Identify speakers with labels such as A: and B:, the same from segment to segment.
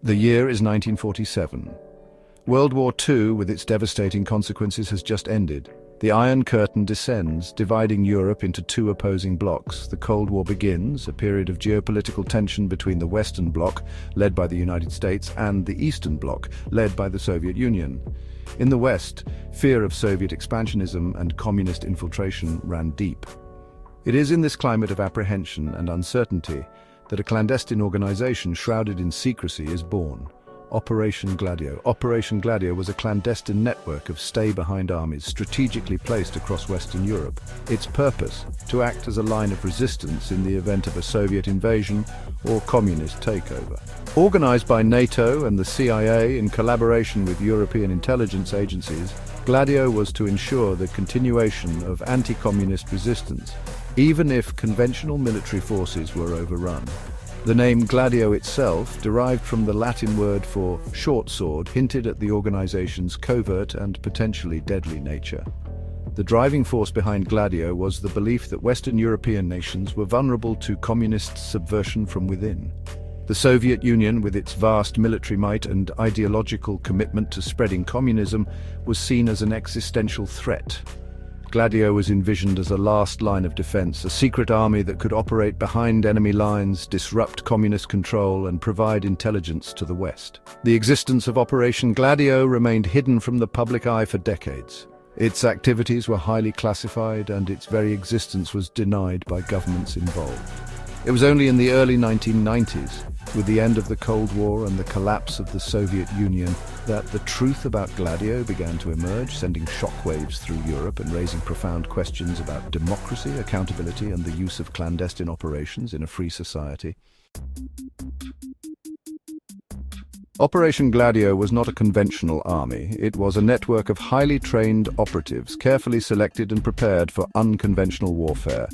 A: The year is 1947. World War II, with its devastating consequences, has just ended. The Iron Curtain descends, dividing Europe into two opposing blocs. The Cold War begins, a period of geopolitical tension between the Western Bloc, led by the United States, and the Eastern Bloc, led by the Soviet Union. In the West, fear of Soviet expansionism and communist infiltration ran deep. It is in this climate of apprehension and uncertainty that a clandestine organization shrouded in secrecy is born. Operation Gladio. Operation Gladio was a clandestine network of stay-behind armies strategically placed across Western Europe. Its purpose, to act as a line of resistance in the event of a Soviet invasion or communist takeover. Organized by NATO and the CIA in collaboration with European intelligence agencies, Gladio was to ensure the continuation of anti-communist resistance, even if conventional military forces were overrun. The name Gladio itself, derived from the Latin word for short sword, hinted at the organization's covert and potentially deadly nature. The driving force behind Gladio was the belief that Western European nations were vulnerable to communist subversion from within. The Soviet Union, with its vast military might and ideological commitment to spreading communism, was seen as an existential threat. Gladio was envisioned as a last line of defense, a secret army that could operate behind enemy lines, disrupt communist control, and provide intelligence to the West. The existence of Operation Gladio remained hidden from the public eye for decades. Its activities were highly classified, and its very existence was denied by governments involved. It was only in the early 1990s, with the end of the Cold War and the collapse of the Soviet Union, that the truth about Gladio began to emerge, sending shockwaves through Europe and raising profound questions about democracy, accountability, and the use of clandestine operations in a free society. Operation Gladio was not a conventional army. It was a network of highly trained operatives, carefully selected and prepared for unconventional warfare.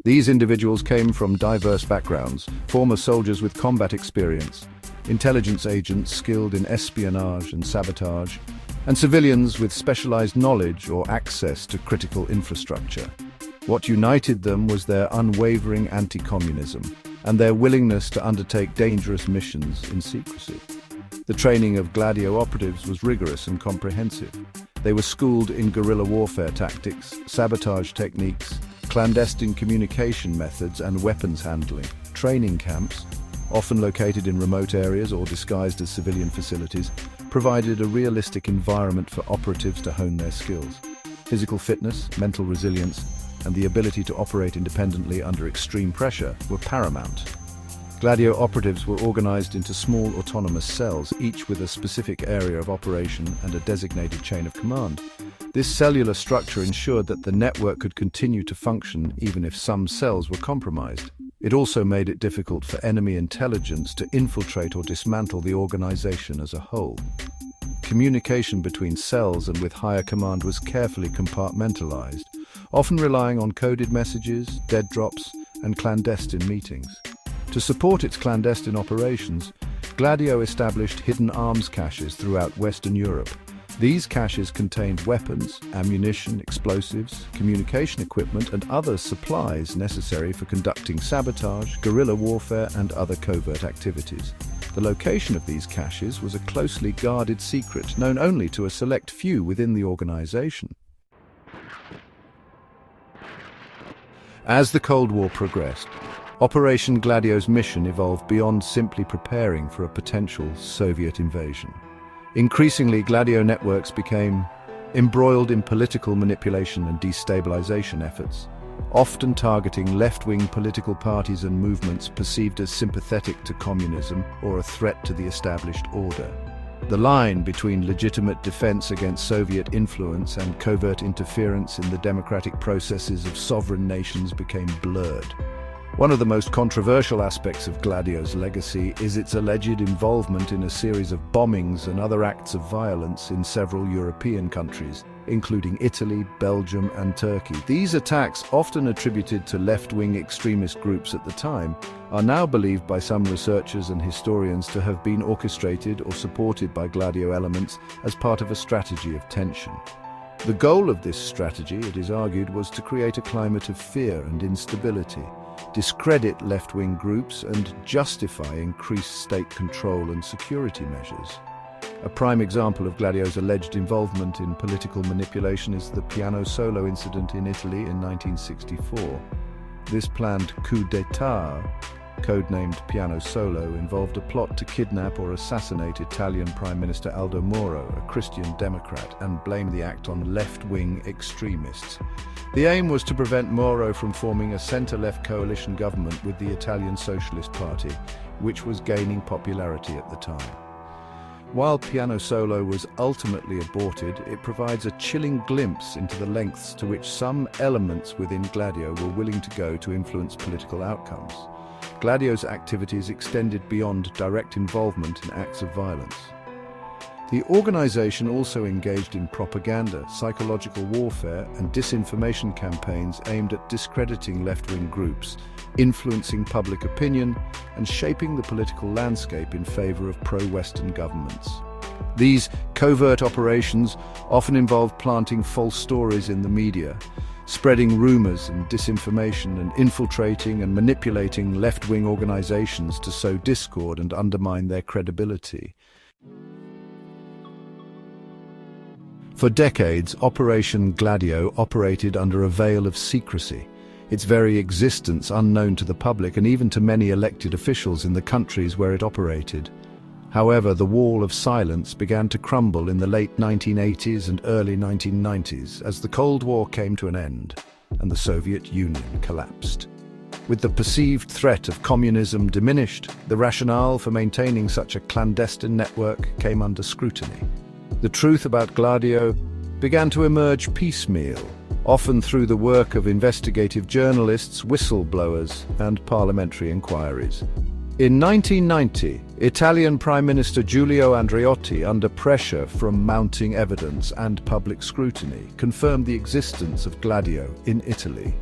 A: These individuals came from diverse backgrounds: former soldiers with combat experience, intelligence agents skilled in espionage and sabotage, and civilians with specialized knowledge or access to critical infrastructure. What united them was their unwavering anti-communism and their willingness to undertake dangerous missions in secrecy. The training of Gladio operatives was rigorous and comprehensive. They were schooled in guerrilla warfare tactics, sabotage techniques, clandestine communication methods, and weapons handling. Training camps, often located in remote areas or disguised as civilian facilities, provided a realistic environment for operatives to hone their skills. Physical fitness, mental resilience, and the ability to operate independently under extreme pressure were paramount. Gladio operatives were organized into small autonomous cells, each with a specific area of operation and a designated chain of command. This cellular structure ensured that the network could continue to function even if some cells were compromised. It also made it difficult for enemy intelligence to infiltrate or dismantle the organization as a whole. Communication between cells and with higher command was carefully compartmentalized, often relying on coded messages, dead drops, and clandestine meetings. To support its clandestine operations, Gladio established hidden arms caches throughout Western Europe. These caches contained weapons, ammunition, explosives, communication equipment, and other supplies necessary for conducting sabotage, guerrilla warfare, and other covert activities. The location of these caches was a closely guarded secret, known only to a select few within the organization. As the Cold War progressed, Operation Gladio's mission evolved beyond simply preparing for a potential Soviet invasion. Increasingly, Gladio networks became embroiled in political manipulation and destabilization efforts, often targeting left-wing political parties and movements perceived as sympathetic to communism or a threat to the established order. The line between legitimate defense against Soviet influence and covert interference in the democratic processes of sovereign nations became blurred. One of the most controversial aspects of Gladio's legacy is its alleged involvement in a series of bombings and other acts of violence in several European countries, including Italy, Belgium, and Turkey. These attacks, often attributed to left-wing extremist groups at the time, are now believed by some researchers and historians to have been orchestrated or supported by Gladio elements as part of a strategy of tension. The goal of this strategy, it is argued, was to create a climate of fear and instability, discredit left-wing groups, and justify increased state control and security measures. A prime example of Gladio's alleged involvement in political manipulation is the piano solo incident in Italy in 1964. This planned coup d'état, codenamed Piano Solo, involved a plot to kidnap or assassinate Italian Prime Minister Aldo Moro, a Christian Democrat, and blame the act on left-wing extremists. The aim was to prevent Moro from forming a centre-left coalition government with the Italian Socialist Party, which was gaining popularity at the time. While Piano Solo was ultimately aborted, it provides a chilling glimpse into the lengths to which some elements within Gladio were willing to go to influence political outcomes. Gladio's activities extended beyond direct involvement in acts of violence. The organization also engaged in propaganda, psychological warfare, and disinformation campaigns aimed at discrediting left-wing groups, influencing public opinion, and shaping the political landscape in favor of pro-Western governments. These covert operations often involved planting false stories in the media, spreading rumors and disinformation, and infiltrating and manipulating left-wing organizations to sow discord and undermine their credibility. For decades, Operation Gladio operated under a veil of secrecy, its very existence unknown to the public and even to many elected officials in the countries where it operated. However, the wall of silence began to crumble in the late 1980s and early 1990s as the Cold War came to an end and the Soviet Union collapsed. With the perceived threat of communism diminished, the rationale for maintaining such a clandestine network came under scrutiny. The truth about Gladio began to emerge piecemeal, often through the work of investigative journalists, whistleblowers, and parliamentary inquiries. In 1990, Italian Prime Minister Giulio Andreotti, under pressure from mounting evidence and public scrutiny, confirmed the existence of Gladio in Italy.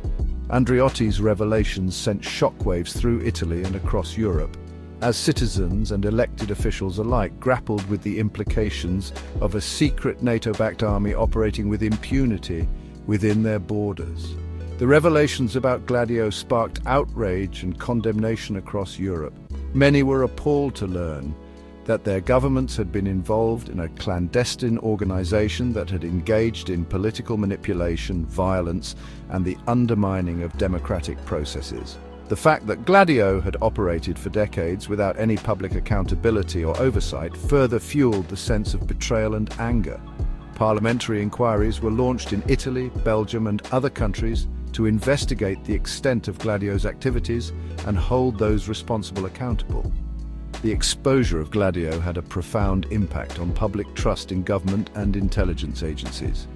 A: Andreotti's revelations sent shockwaves through Italy and across Europe, as citizens and elected officials alike grappled with the implications of a secret NATO-backed army operating with impunity within their borders. The revelations about Gladio sparked outrage and condemnation across Europe. Many were appalled to learn that their governments had been involved in a clandestine organization that had engaged in political manipulation, violence, and the undermining of democratic processes. The fact that Gladio had operated for decades without any public accountability or oversight further fueled the sense of betrayal and anger. Parliamentary inquiries were launched in Italy, Belgium, and other countries to investigate the extent of Gladio's activities and hold those responsible accountable. The exposure of Gladio had a profound impact on public trust in government and intelligence agencies.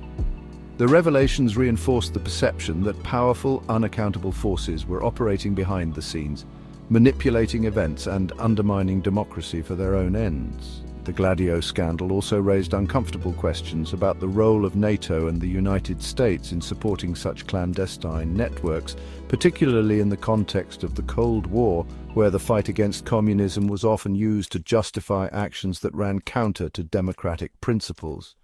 A: The revelations reinforced the perception that powerful, unaccountable forces were operating behind the scenes, manipulating events and undermining democracy for their own ends. The Gladio scandal also raised uncomfortable questions about the role of NATO and the United States in supporting such clandestine networks, particularly in the context of the Cold War, where the fight against communism was often used to justify actions that ran counter to democratic principles.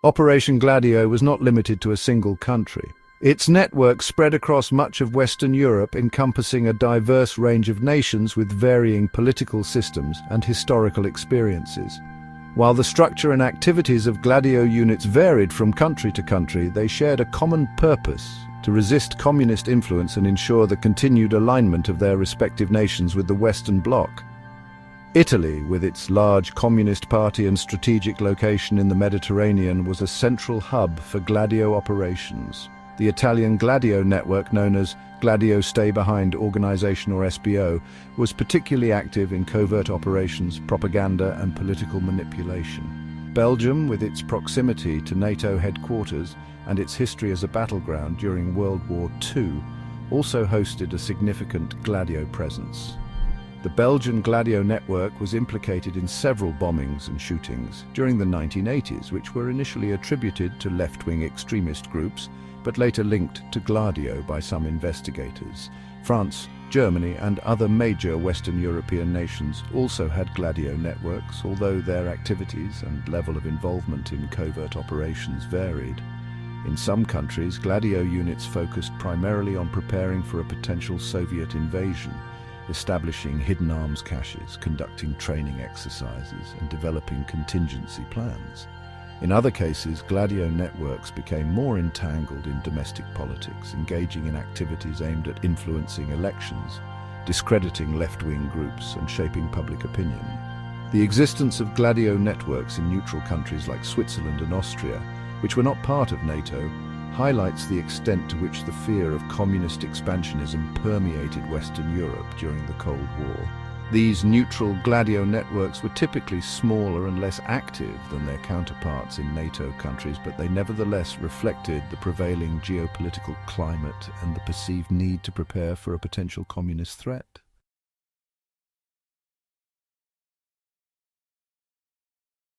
A: Operation Gladio was not limited to a single country. Its network spread across much of Western Europe, encompassing a diverse range of nations with varying political systems and historical experiences. While the structure and activities of Gladio units varied from country to country, they shared a common purpose: to resist communist influence and ensure the continued alignment of their respective nations with the Western Bloc. Italy, with its large communist party and strategic location in the Mediterranean, was a central hub for Gladio operations. The Italian Gladio network, known as Gladio Stay Behind Organization or SBO, was particularly active in covert operations, propaganda, and political manipulation. Belgium, with its proximity to NATO headquarters and its history as a battleground during World War II, also hosted a significant Gladio presence. The Belgian Gladio network was implicated in several bombings and shootings during the 1980s, which were initially attributed to left-wing extremist groups, but later linked to Gladio by some investigators. France, Germany, and other major Western European nations also had Gladio networks, although their activities and level of involvement in covert operations varied. In some countries, Gladio units focused primarily on preparing for a potential Soviet invasion, establishing hidden arms caches, conducting training exercises, and developing contingency plans. In other cases, Gladio networks became more entangled in domestic politics, engaging in activities aimed at influencing elections, discrediting left-wing groups, and shaping public opinion. The existence of Gladio networks in neutral countries like Switzerland and Austria, which were not part of NATO, highlights the extent to which the fear of communist expansionism permeated Western Europe during the Cold War. These neutral Gladio networks were typically smaller and less active than their counterparts in NATO countries, but they nevertheless reflected the prevailing geopolitical climate and the perceived need to prepare for a potential communist threat.